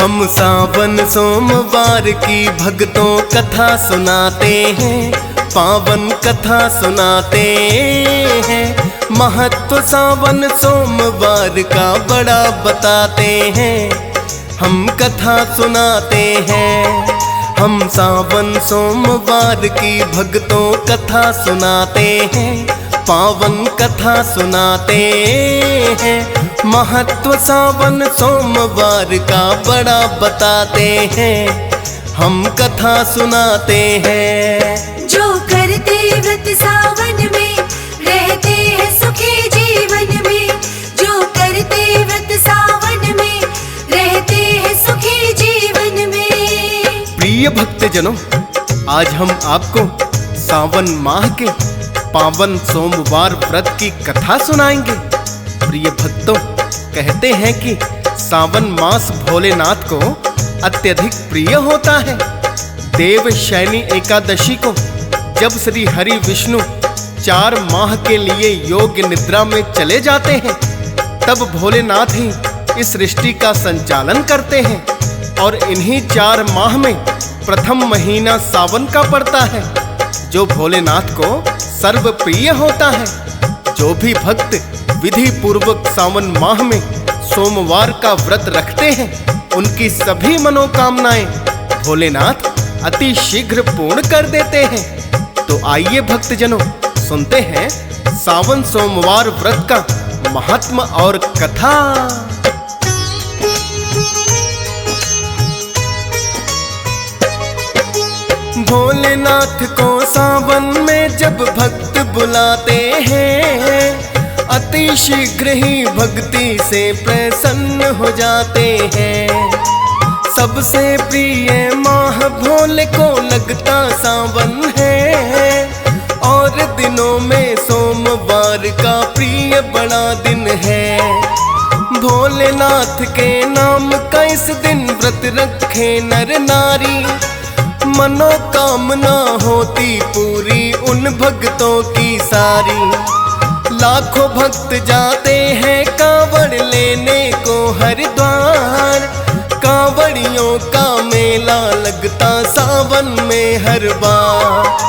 हम सावन सोमवार की भक्तों कथा सुनाते हैं, पावन कथा सुनाते हैं। महत्व सावन सोमवार का बड़ा बताते हैं, हम कथा सुनाते हैं। हम सावन सोमवार की भक्तों कथा सुनाते हैं, पावन कथा सुनाते हैं। महत्व सावन सोमवार का बड़ा बताते हैं, हम कथा सुनाते हैं। जो करते व्रत सावन में रहते हैं सुखी जीवन में, जो करते व्रत सावन में रहते हैं सुखी जीवन में। प्रिय भक्तजनों, आज हम आपको सावन माह के पावन सोमवार व्रत की कथा सुनाएंगे। प्रिय भक्तों, कहते हैं कि सावन मास भोलेनाथ को अत्यधिक प्रिय होता है। देव शयनी एकादशी को जब श्री हरि विष्णु 4 माह के लिए योग निद्रा में चले जाते हैं, तब भोलेनाथ ही इस सृष्टि का संचालन करते हैं। और इन्हीं 4 माह में प्रथम महीना सावन का पड़ता है, जो भोलेनाथ को सर्व प्रिय होता है। जो भी भक्त विधि पूर्वक सावन माह में सोमवार का व्रत रखते हैं, उनकी सभी मनोकामनाएं भोलेनाथ अति शीघ्र पूर्ण कर देते हैं। तो आइए भक्तजनों, सुनते हैं सावन सोमवार व्रत का महात्म और कथा। भोलेनाथ को सावन में जब भक्त बुलाते हैं, अति शीघ्र ही भक्ति से प्रसन्न हो जाते हैं। सबसे प्रिय माह भोले को लगता सावन है, और दिनों में सोमवार का प्रिय बड़ा दिन है। भोलेनाथ के नाम का इस दिन व्रत रखे नर नारी, मनोकामना होती पूरी उन भक्तों की सारी। लाखों भक्त जाते हैं कांवड़ लेने को हरिद्वार, कांवड़ियों का मेला लगता सावन में हर बार।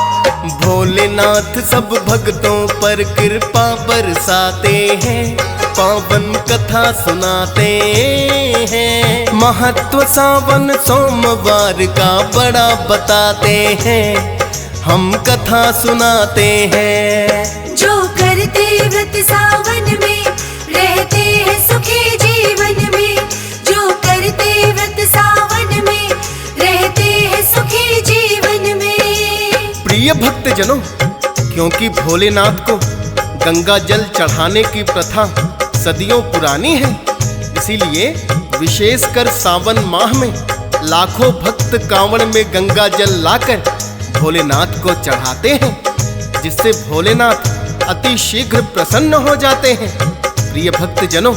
भोलेनाथ सब भक्तों पर कृपा बरसाते हैं, पावन कथा सुनाते हैं। महत्व सावन सोमवार का बड़ा बताते हैं, हम कथा सुनाते हैं। जो करते व्रत सावन में रहते हैं सुखी जीवन में, जो करते व्रत सावन में रहते हैं सुखी जीवन में। प्रिय भक्तजनों, क्योंकि भोलेनाथ को गंगा जल चढ़ाने की प्रथा सदियों पुरानी है, इसीलिए विशेषकर सावन माह में लाखों भक्त कांवड़ में गंगा जल लाकर भोलेनाथ को चढ़ाते हैं, जिससे भोलेनाथ अति शीघ्र प्रसन्न हो जाते हैं। प्रिय भक्तजनों,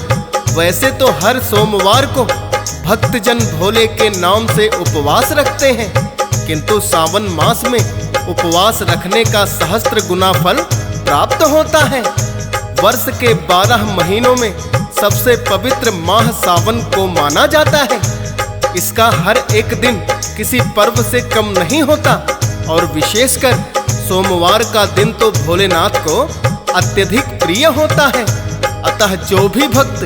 वैसे तो हर सोमवार को भक्तजन भोले के नाम से उपवास रखते हैं, किंतु सावन मास में उपवास रखने का सहस्त्र गुना फल प्राप्त होता है। वर्ष के 12 महीनों में सबसे पवित्र माह सावन को माना जाता है। इसका हर एक दिन किसी पर्व से कम नहीं होता, और विशेषकर सोमवार का दिन तो भोलेनाथ को अत्यधिक प्रिय होता है। अतः जो भी भक्त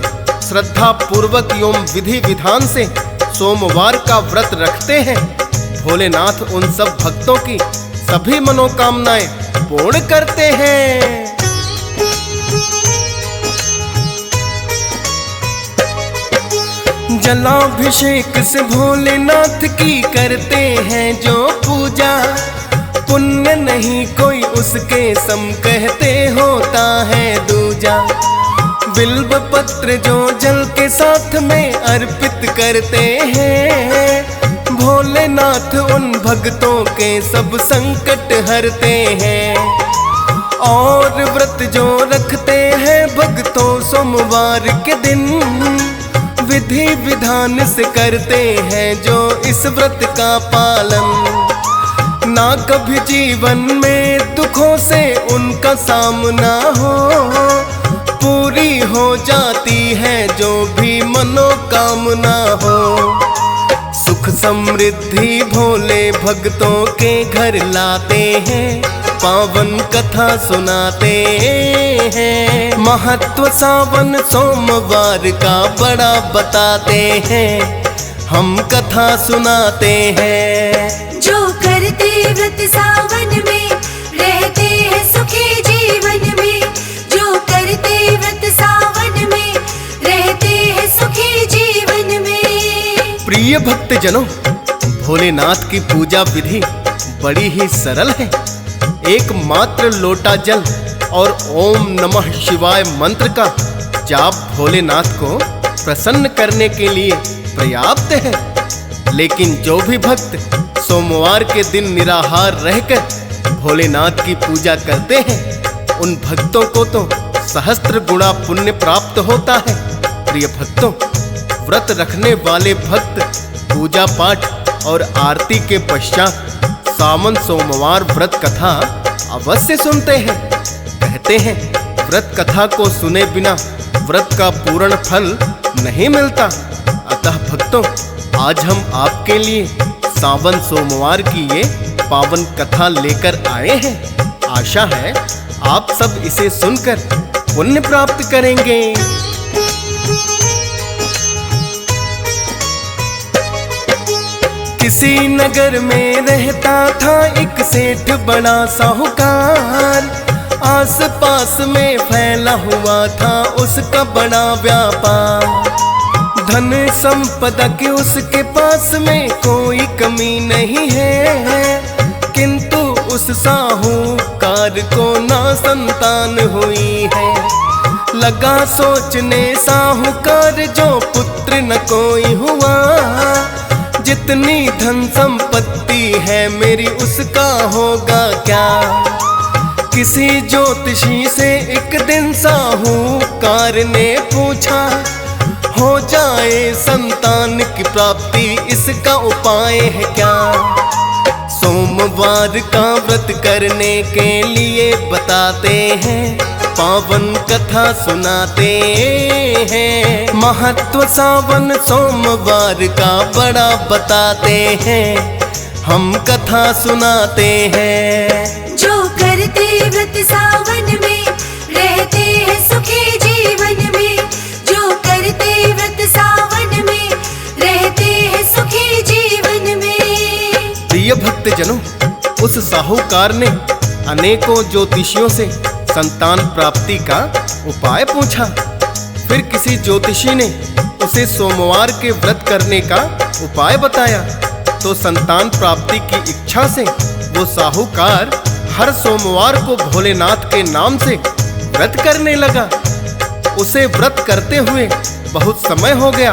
श्रद्धा पूर्वक एवं विधि विधान से सोमवार का व्रत रखते हैं, भोलेनाथ उन सब भक्तों की सभी मनोकामनाएं पूर्ण करते हैं। जलाभिषेक से भोलेनाथ की करते हैं जो पूजा, पुण्य नहीं कोई उसके सम कहते होता है दूजा। बिल्व पत्र जो जल के साथ में अर्पित करते हैं, भोलेनाथ उन भक्तों के सब संकट हरते हैं। और व्रत जो रखते हैं भक्तों सोमवार के दिन, विधि विधान से करते हैं जो इस व्रत का पालन। ना कभी जीवन में दुखों से उनका सामना हो, पूरी हो जाती है जो भी मनोकामना हो। समृद्धि भोले भक्तों के घर लाते हैं, पावन कथा सुनाते हैं। महत्व सावन सोमवार का बड़ा बताते हैं, हम कथा सुनाते हैं। जो करते व्रत सावन में रहते हैं सुखी जीवन में, जो करते व्रत सावन में रहते हैं सुखी जीवन में। प्रिय भक्तजनों, भोलेनाथ की पूजा विधि बड़ी ही सरल है। एक मात्र लोटा जल और ओम नमः शिवाय मंत्र का जाप भोलेनाथ को प्रसन्न करने के लिए पर्याप्त है। लेकिन जो भी भक्त सोमवार के दिन निराहार रहकर भोलेनाथ की पूजा करते हैं, उन भक्तों को तो सहस्त्र गुणा पुण्य प्राप्त होता है। प्रिय भक्तों, व्रत रखने वाले भक्त पूजा पाठ और आरती के पश्चात सावन सोमवार व्रत कथा अवश्य सुनते हैं। कहते हैं व्रत कथा को सुने बिना व्रत का पूर्ण फल नहीं मिलता। अतः भक्तों, आज हम आपके लिए सावन सोमवार की ये पावन कथा लेकर आए हैं। आशा है आप सब इसे सुनकर पुण्य प्राप्त करेंगे। किसी नगर में रहता था एक सेठ बड़ा साहूकार, आस पास में फैला हुआ था उसका बड़ा व्यापार। धन संपदा की उसके पास में कोई कमी नहीं है, किंतु उस साहूकार को ना संतान हुई है। लगा सोचने साहूकार जो पुत्र न कोई हुआ, जितनी धन संपत्ति है मेरी उसका होगा क्या। किसी ज्योतिषी से एक दिन साहूकार ने पूछा, हो जाए संतान की प्राप्ति इसका उपाय है क्या। सोमवार का व्रत करने के लिए बताते हैं, पावन कथा सुनाते हैं। महत्व सावन सोमवार का बड़ा बताते हैं, हम कथा सुनाते हैं। जो करते व्रत सावन में रहते हैं सुखी जीवन में, जो करते व्रत सावन में रहते हैं सुखी जीवन में। प्रिय भक्तजनों, उस साहूकार ने अनेकों ज्योतिषियों से संतान प्राप्ति का उपाय पूछा। फिर किसी ज्योतिषी ने उसे सोमवार के व्रत करने का उपाय बताया, तो संतान प्राप्ति की इच्छा से वो साहूकार हर सोमवार को भोलेनाथ के नाम से व्रत करने लगा। उसे व्रत करते हुए बहुत समय हो गया,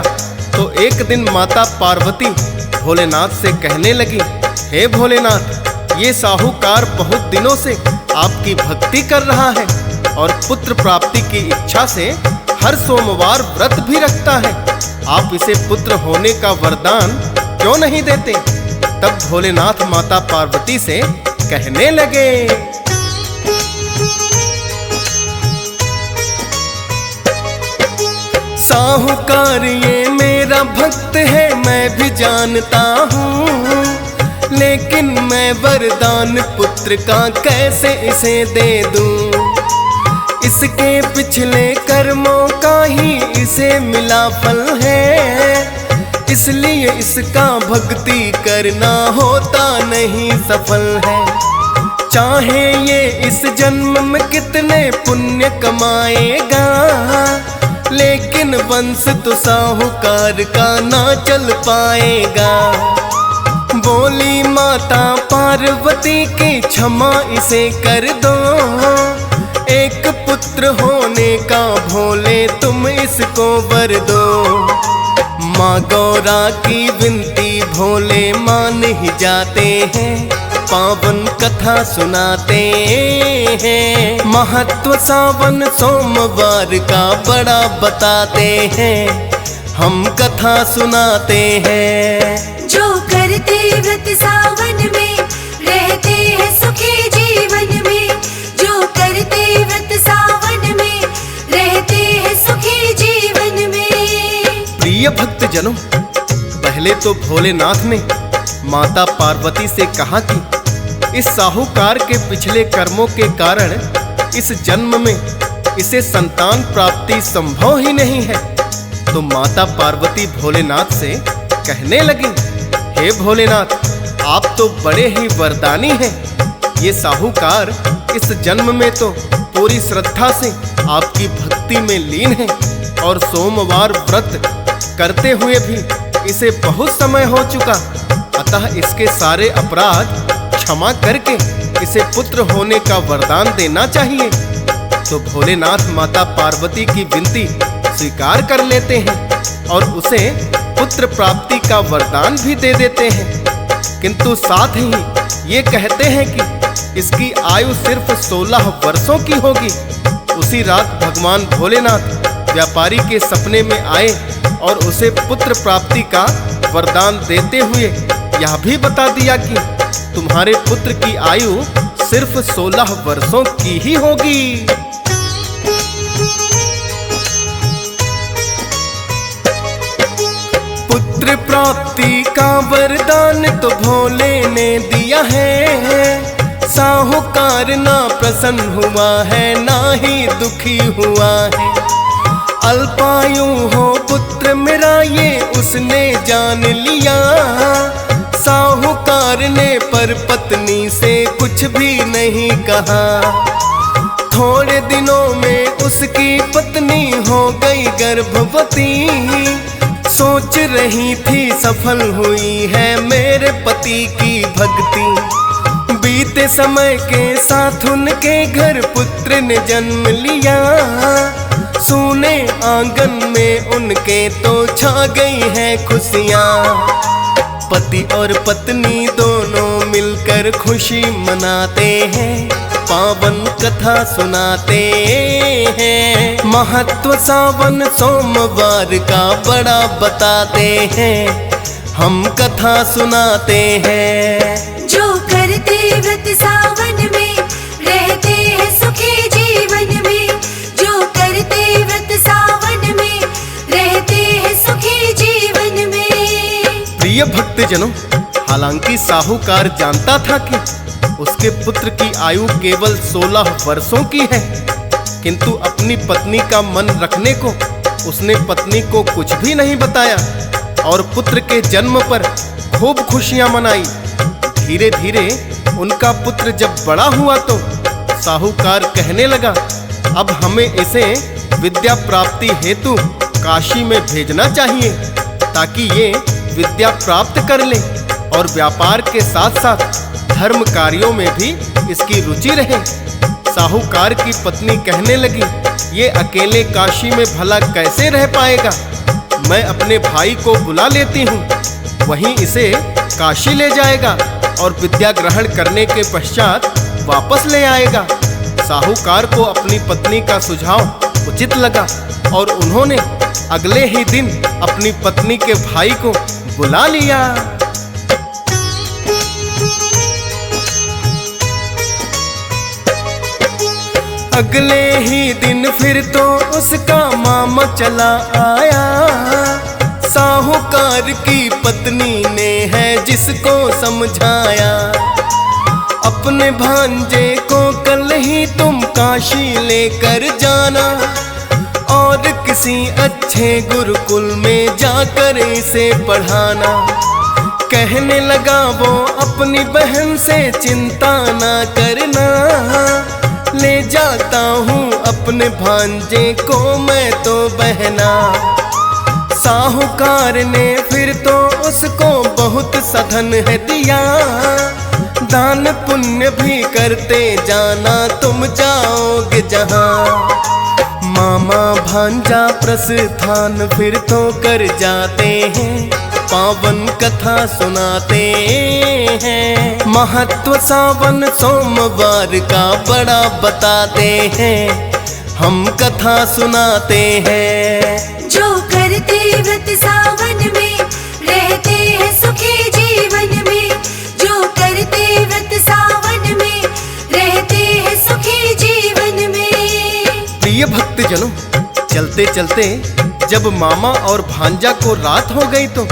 तो एक दिन माता पार्वती भोलेनाथ से कहने लगी, हे भोलेनाथ, ये साहूकार बहुत दिनों से आपकी भक्ति कर रहा है और पुत्र प्राप्ति की इच्छा से हर सोमवार व्रत भी रखता है। आप इसे पुत्र होने का वरदान क्यों नहीं देते। तब भोलेनाथ माता पार्वती से कहने लगे, साहूकार ये मेरा भक्त है मैं भी जानता हूँ, लेकिन मैं वरदान पुत्र का कैसे इसे दे दूं। इसके पिछले कर्मों का ही इसे मिला फल है, इसलिए इसका भक्ति करना होता नहीं सफल है। चाहे ये इस जन्म में कितने पुण्य कमाएगा, लेकिन वंश तो साहूकार का ना चल पाएगा। बोली माता पार्वती की क्षमा इसे कर दो, एक पुत्र होने का भोले तुम इसको वर दो। माँ गौरा की विनती भोले मान ही जाते हैं, पावन कथा सुनाते हैं। महत्व सावन सोमवार का बड़ा बताते हैं, हम कथा सुनाते हैं। जो करते व्रत सावन में रहते हैं सुखी जीवन में, जो करते व्रत सावन में रहते हैं सुखी जीवन में। प्रिय भक्तजनों, पहले तो भोलेनाथ ने माता पार्वती से कहा कि इस साहूकार के पिछले कर्मों के कारण इस जन्म में इसे संतान प्राप्ति संभव ही नहीं है। तो माता पार्वती भोलेनाथ से कहने लगी, हे भोलेनाथ, आप तो बड़े ही वरदानी हैं। ये साहूकार इस जन्म में तो पूरी श्रद्धा से आपकी भक्ति में लीन है और सोमवार व्रत करते हुए भी इसे बहुत समय हो चुका, अतः इसके सारे अपराध क्षमा करके इसे पुत्र होने का वरदान देना चाहिए। तो भोलेनाथ माता पार्वती की विनती स्वीकार कर लेते हैं और उसे पुत्र प्राप्ति का वरदान भी दे देते हैं, किंतु साथ ही ये कहते हैं कि इसकी आयु सिर्फ 16 वर्षों की होगी। उसी रात भगवान भोलेनाथ व्यापारी के सपने में आए और उसे पुत्र प्राप्ति का वरदान देते हुए यह भी बता दिया कि तुम्हारे पुत्र की आयु सिर्फ 16 वर्षों की ही होगी। पुत्र प्राप्ति का वरदान तो भोले ने दिया है, साहूकार ना प्रसन्न हुआ है ना ही दुखी हुआ है। अल्पायु हो पुत्र मेरा ये उसने जान लिया, साहूकार ने पर पत्नी से कुछ भी नहीं कहा। थोड़े दिनों में उसकी पत्नी हो गई गर्भवती, सोच रही थी सफल हुई है मेरे पति की भक्ति। बीते समय के साथ उनके घर पुत्र ने जन्म लिया, सोने आंगन में उनके तो छा गई हैं खुशियाँ। पति और पत्नी दोनों मिलकर खुशी मनाते हैं, पावन कथा सुनाते हैं। महत्व सावन सोमवार का बड़ा बताते हैं, हम कथा सुनाते हैं। जो करते व्रत सावन में रहते हैं सुखी जीवन में, जो करते व्रत सावन में रहते हैं सुखी जीवन में। प्रिय भक्तजनों, हालांकि साहूकार जानता था कि उसके पुत्र की आयु केवल 16 वर्षों की है, किंतु अपनी पत्नी का मन रखने को उसने पत्नी को कुछ भी नहीं बताया और पुत्र के जन्म पर खूब खुशियां मनाई। धीरे धीरे उनका पुत्र जब बड़ा हुआ तो साहूकार कहने लगा, अब हमें इसे विद्या प्राप्ति हेतु काशी में भेजना चाहिए, ताकि ये विद्या प्राप्त कर ले और व्यापार के साथ साथ धर्म कार्यों में भी इसकी रुचि रहे। साहूकार की पत्नी कहने लगी, ये अकेले काशी में भला कैसे रह पाएगा, मैं अपने भाई को बुला लेती हूँ, वहीं इसे काशी ले जाएगा और विद्या ग्रहण करने के पश्चात वापस ले आएगा। साहूकार को अपनी पत्नी का सुझाव उचित लगा और उन्होंने अगले ही दिन अपनी पत्नी के भाई को बुला लिया। अगले ही दिन फिर तो उसका मामा चला आया, साहूकार की पत्नी ने है जिसको समझाया। अपने भांजे को कल ही तुम काशी लेकर जाना और किसी अच्छे गुरुकुल में जाकर इसे पढ़ाना। कहने लगा वो अपनी बहन से, चिंता ना करना, ले जाता हूँ अपने भांजे को मैं तो बहना। साहूकार ने फिर तो उसको बहुत सधन है दिया, दान पुण्य भी करते जाना तुम जाओगे जहाँ। मामा भांजा प्रस्थान फिर तो कर जाते हैं, पावन कथा सुनाते हैं। महत्व सावन सोमवार का बड़ा बताते हैं, हम कथा सुनाते हैं। जो करते व्रत सावन में रहते हैं सुखी जीवन में, जो करते व्रत सावन में रहते हैं सुखी जीवन में। प्रिय भक्तजनों, चलते चलते जब मामा और भांजा को रात हो गई तो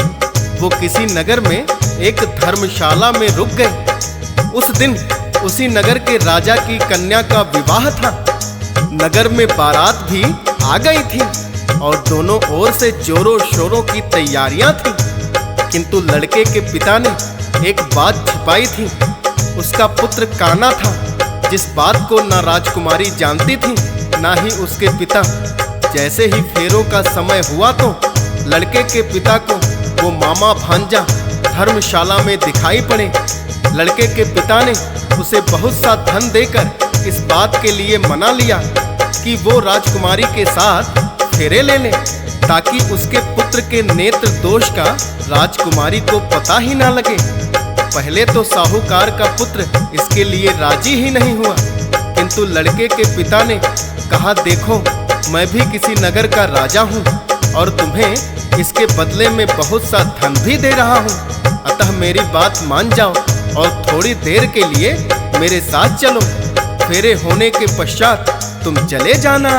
वो किसी नगर में एक धर्मशाला में रुक गए। उस दिन उसी नगर के राजा की कन्या का विवाह था। नगर में बारात भी आ गई थी और दोनों ओर से जोरों शोरों की तैयारियां थी। किंतु लड़के के पिता ने एक बात छिपाई थी। उसका पुत्र काना था, जिस बात को ना राजकुमारी जानती थी ना ही उसके पिता। जैसे ही फेरों का समय हुआ तो लड़के के पिता को वो मामा भांजा धर्मशाला में दिखाई पड़े। लड़के के पिता ने उसे बहुत सा धन देकर इस बात के लिए मना लिया कि वो राजकुमारी के साथ फेरे ले ले, ताकि उसके पुत्र के नेत्र दोष का राजकुमारी को पता ही ना लगे। पहले तो साहूकार का पुत्र इसके लिए राजी ही नहीं हुआ, किंतु लड़के के पिता ने कहा, देखो मैं भी किसी नगर का राजा हूँ और तुम्हें इसके बदले में बहुत सा धन भी दे रहा हूँ। अतः मेरी बात मान जाओ और थोड़ी देर के लिए मेरे साथ चलो। फेरे होने के पश्चात तुम चले जाना।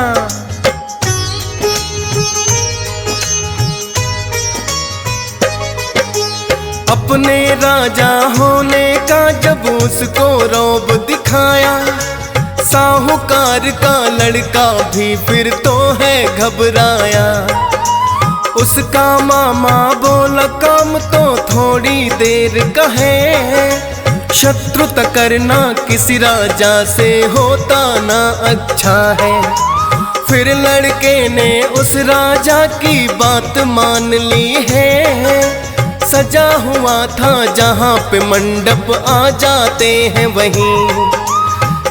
अपने राजा होने का जब उसको रौब दिखाया, साहूकार का लड़का भी फिर तो है घबराया। उसका मामा बोला, काम तो थोड़ी देर का है, शत्रुता करना किसी राजा से होता ना अच्छा है। फिर लड़के ने उस राजा की बात मान ली है। सजा हुआ था जहाँ पे मंडप आ जाते हैं वहीं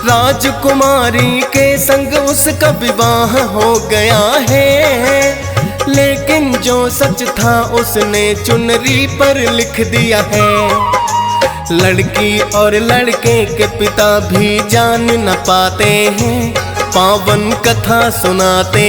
राजकुमारी के संग उसका विवाह हो गया है। लेकिन जो सच था उसने चुनरी पर लिख दिया है। लड़की और लड़के के पिता भी जान न पाते हैं, पावन कथा सुनाते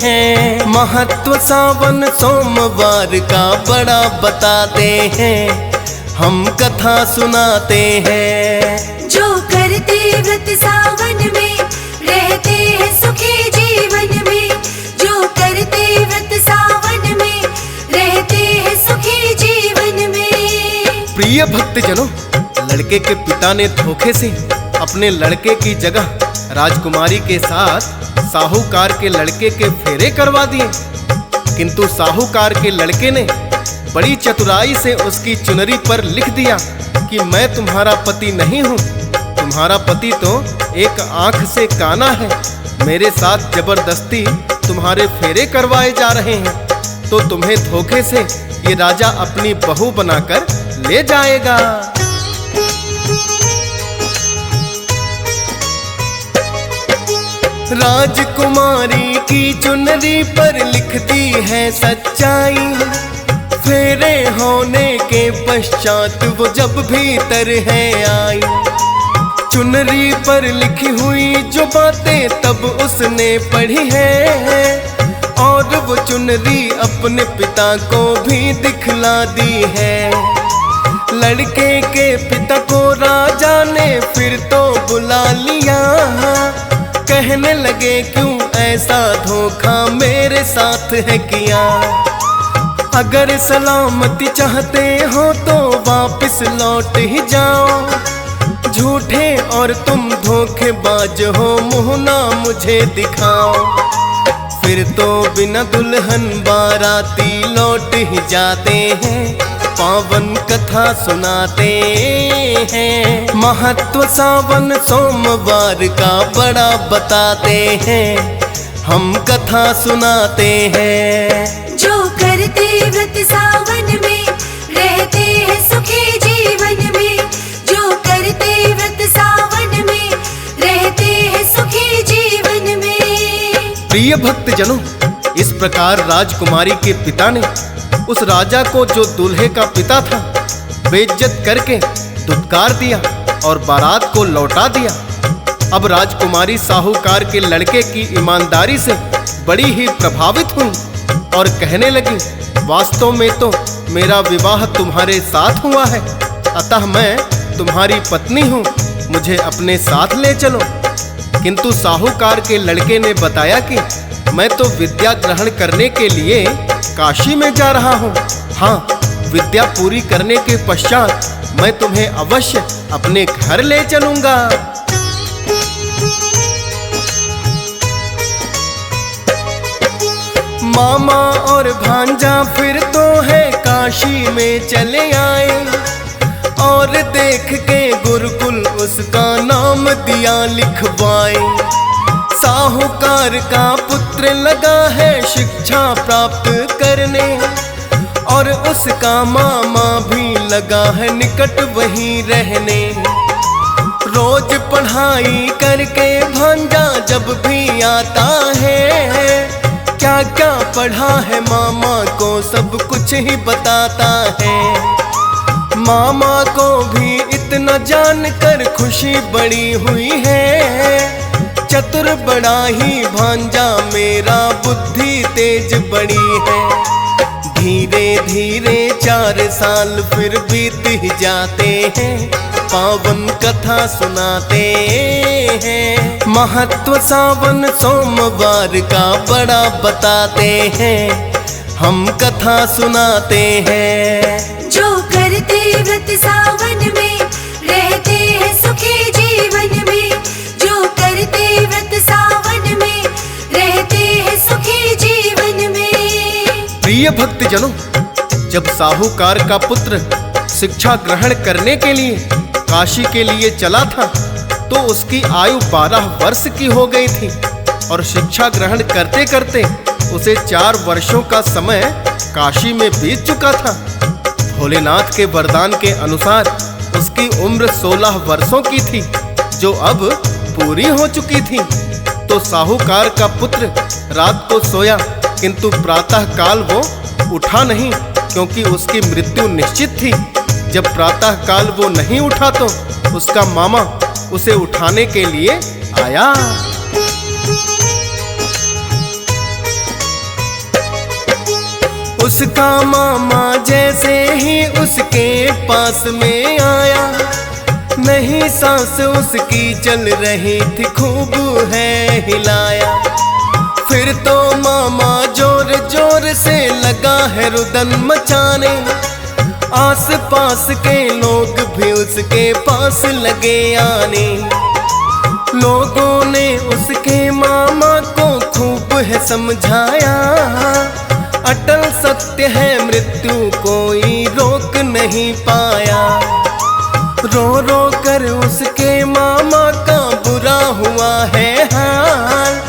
हैं। महत्व सावन सोमवार का बड़ा बताते हैं, हम कथा सुनाते हैं। जो करते व्रत सावन में रहते हैं सुखी जीवन में। जो करते व्रत सावन में रहते हैं सुखी जीवन में। प्रिय भक्तजनों, लड़के के पिता ने धोखे से अपने लड़के की जगह राजकुमारी के साथ साहूकार के लड़के के फेरे करवा दिए। किंतु साहूकार के लड़के ने बड़ी चतुराई से उसकी चुनरी पर लिख दिया कि मैं तुम्हारा पति नहीं हूँ, तुम्हारा पति तो एक आंख से काना है। मेरे साथ जबरदस्ती तुम्हारे फेरे करवाए जा रहे हैं, तो तुम्हें धोखे से ये राजा अपनी बहू बनाकर ले जाएगा। राजकुमारी की चुनरी पर लिख दी है सच्चाई। फेरे होने के पश्चात वो जब भीतर है आई, चुनरी पर लिखी हुई जो बातें तब उसने पढ़ी है, और वो चुनरी अपने पिता को भी दिखला दी है। लड़के के पिता को राजा ने फिर तो बुला लिया, कहने लगे क्यों ऐसा धोखा मेरे साथ है किया। अगर सलामती चाहते हो तो वापस लौट ही जाओ। झूठे और तुम धोखेबाज हो, मुँह ना मुझे दिखाओ। फिर तो बिना दुल्हन बाराती लौट ही जाते हैं, पावन कथा सुनाते हैं। महत्व सावन सोमवार का बड़ा बताते हैं, हम कथा सुनाते हैं। जो करते व्रत सावन में रहते हैं सुखी जीवन में। जो करते व्रत सावन में रहते हैं सुखी जीवन में। प्रिय भक्तजनों, इस प्रकार राजकुमारी के पिता ने उस राजा को, जो दूल्हे का पिता था, बेइज्जत करके धुतकार दिया और बारात को लौटा दिया। अब राजकुमारी साहूकार के लड़के की ईमानदारी से बड़ी ही प्रभावित हुई और कहने लगी, वास्तव में तो मेरा विवाह तुम्हारे साथ हुआ है, अतः मैं तुम्हारी पत्नी हूँ, मुझे अपने साथ ले चलो। किंतु साहूकार के लड़के ने बताया कि मैं तो विद्या ग्रहण करने के लिए काशी में जा रहा हूँ। हाँ, विद्या पूरी करने के पश्चात मैं तुम्हें अवश्य अपने घर ले चलूंगा। मामा और भांजा फिर तो है काशी में चले आए और देख के गुरुकुल उसका नाम दिया लिखवाए। साहूकार का पुत्र लगा है शिक्षा प्राप्त करने और उसका मामा भी लगा है निकट वहीं रहने। रोज पढ़ाई करके भांजा जब भी आता है, क्या क्या पढ़ा है मामा को सब कुछ ही बताता है। मामा को भी इतना जानकर खुशी बड़ी हुई है, चतुर बड़ा ही भांजा मेरा, बुद्धि तेज बड़ी है। धीरे धीरे 4 साल फिर बीत ही जाते हैं, पावन कथा सुनाते हैं। महत्व सावन सोमवार का बड़ा बताते हैं, हम कथा सुनाते हैं। जो करते व्रत सावन में रहते हैं सुखी जीवन में। जो करते व्रत सावन में रहते हैं सुखी जीवन में। प्रिय भक्तजनों, जब साहूकार का पुत्र शिक्षा ग्रहण करने के लिए काशी के लिए चला था तो उसकी आयु 12 वर्ष की हो गई थी और शिक्षा ग्रहण करते करते उसे 4 वर्षों का समय काशी में बीत चुका था। भोलेनाथ के वरदान के अनुसार उसकी उम्र 16 वर्षों की थी, जो अब पूरी हो चुकी थी। तो साहूकार का पुत्र रात को सोया, किंतु प्रातः काल वो उठा नहीं, क्योंकि उसकी मृत्यु निश्चित थी। जब प्रातः काल वो नहीं उठा तो उसका मामा उसे उठाने के लिए आया। उसका मामा जैसे ही उसके पास में आया, नहीं सांस उसकी चल रही थी, खूब है हिलाया। फिर तो मामा जोर जोर से लगा है रुदन मचाने, आस पास के लोग भी उसके पास लगे आने। लोगों ने उसके मामा को खूब है समझाया, अटल सत्य है मृत्यु कोई रोक नहीं पाया। रो रो कर उसके मामा का बुरा हुआ है हाल,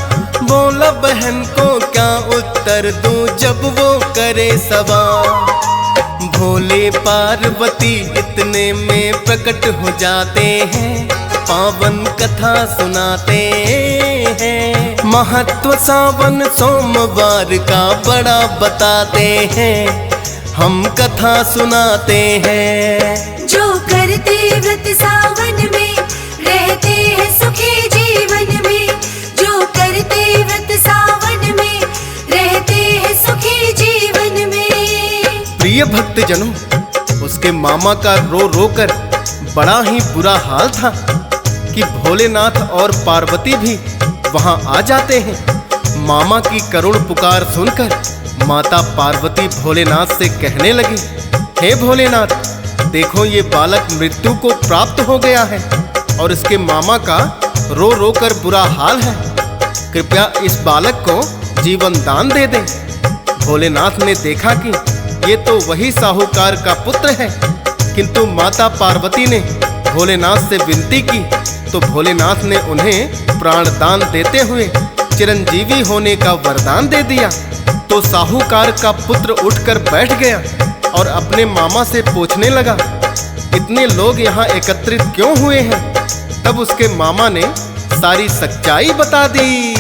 बोला बहन को क्या उत्तर दूं जब वो करे सवाल। भोले पार्वती इतने में प्रकट हो जाते हैं, पावन कथा सुनाते हैं। महत्व सावन सोमवार का बड़ा बताते हैं, हम कथा सुनाते हैं। जो करते व्रत सावन में रहते हैं सुखी जीवन में। जो करते व्रत सावन में रहते हैं सुखी जीवन में। प्रिय भक्तजनों, उसके मामा का रो रो कर बड़ा ही बुरा हाल था कि भोलेनाथ और पार्वती भी वहां आ जाते हैं। मामा की करुण पुकार सुनकर माता पार्वती भोलेनाथ से कहने लगी, हे भोलेनाथ, देखो ये बालक मृत्यु को प्राप्त हो गया है और इसके मामा का रो रो कर बुरा हाल है, कृपया इस बालक को जीवन दान दे दें। भोलेनाथ ने देखा कि ये तो वही साहूकार का पुत्र है, किंतु माता पार्वती ने भोलेनाथ से विनती की तो भोलेनाथ ने उन्हें प्राणदान देते हुए चिरंजीवी होने का वरदान दे दिया। तो साहूकार का पुत्र उठकर बैठ गया और अपने मामा से पूछने लगा, इतने लोग यहाँ एकत्रित क्यों हुए हैं? तब उसके मामा ने सारी सच्चाई बता दी।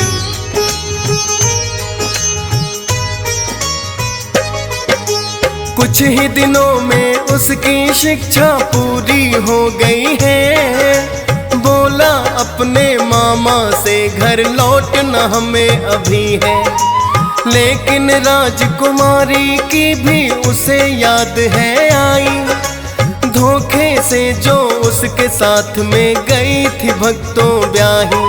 कुछ ही दिनों में उसकी शिक्षा पूरी हो गई है। बोला अपने मामा से घर लौटना हमें अभी है, लेकिन राजकुमारी की भी उसे याद है आई। धोखे से जो उसके साथ में गई थी भक्तों ब्याही।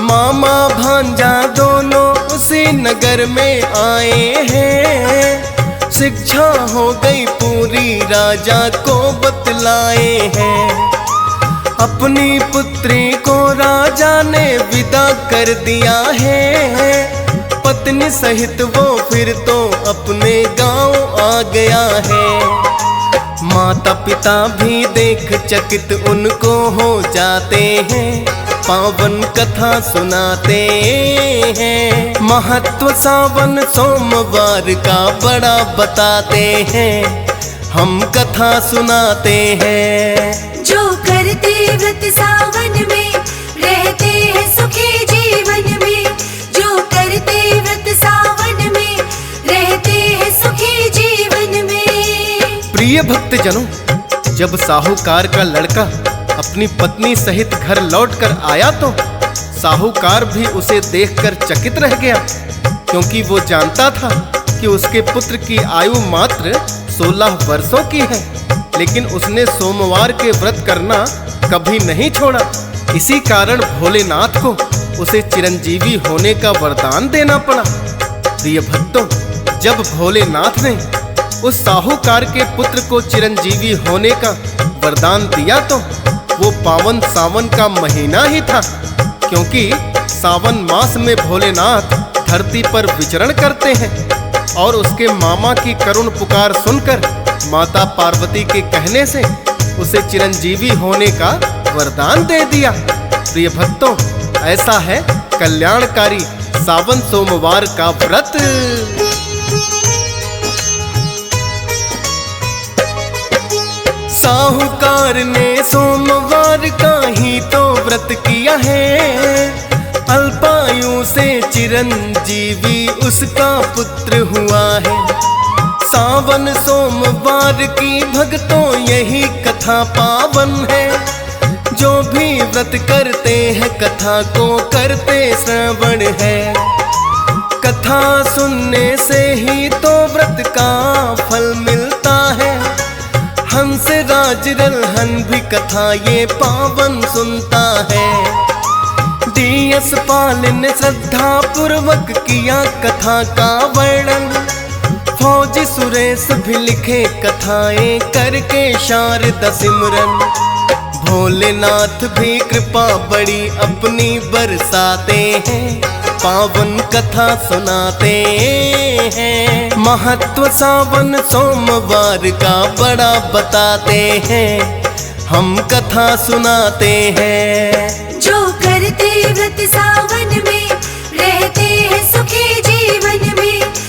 मामा भांजा दोनों उसी नगर में आए हैं, शिक्षा हो गई पूरी राजा को बतलाए हैं। अपनी पुत्री को राजा ने विदा कर दिया है। पत्नी सहित वो फिर तो अपने गांव आ गया है। माता पिता भी देख चकित उनको हो जाते हैं। पावन कथा सुनाते हैं। महत्व सावन सोमवार का बड़ा बताते हैं। हम कथा सुनाते हैं। जो करते व्रत सावन में रहते हैं सुखी जीवन में। जो करते व्रत सावन में रहते हैं सुखी जीवन में। प्रिय भक्तजनों, जब साहूकार का लड़का अपनी पत्नी सहित घर लौटकर आया तो साहूकार भी उसे देखकर चकित रह गया, क्योंकि वो जानता था कि उसके पुत्र की आयु मात्र 16 वर्षों की है। लेकिन उसने सोमवार के व्रत करना कभी नहीं छोड़ा। इसी कारण भोलेनाथ को उसे चिरंजीवी होने का वरदान देना पड़ा। प्रिय भक्तों, जब भोलेनाथ ने उस साहूकार के पुत्र को चिरंजीवी होने का वरदान दिया तो वो पावन सावन का महीना ही था, क्योंकि सावन मास में भोलेनाथ धरती पर विचरण करते हैं। और उसके मामा की करुण पुकार सुनकर माता पार्वती के कहने से उसे चिरंजीवी होने का वरदान दे दिया। प्रिय भक्तों, ऐसा है कल्याणकारी सावन सोमवार का व्रत। साहूकार ने सोमवार का ही तो व्रत किया है। अल्पायु से चिरंजीवी उसका पुत्र हुआ है। सावन सोमवार की भक्तों यही कथा पावन है। जो भी व्रत करते हैं कथा को करते श्रवण है। कथा सुनने से ही तो व्रत का फल मिलता है। हंस राज रलहन भी कथा ये पावन सुनता है। DS पाल ने श्रद्धा पूर्वक किया कथा का वर्णन। फौजी सुरेश भी लिखे कथाएं करके शारदा सिमरन। भोलेनाथ भी कृपा बड़ी अपनी बरसाते हैं। पावन कथा सुनाते हैं। महत्व सावन सोमवार का बड़ा बताते हैं। हम कथा सुनाते हैं। जो करते व्रत सावन में रहते हैं सुखी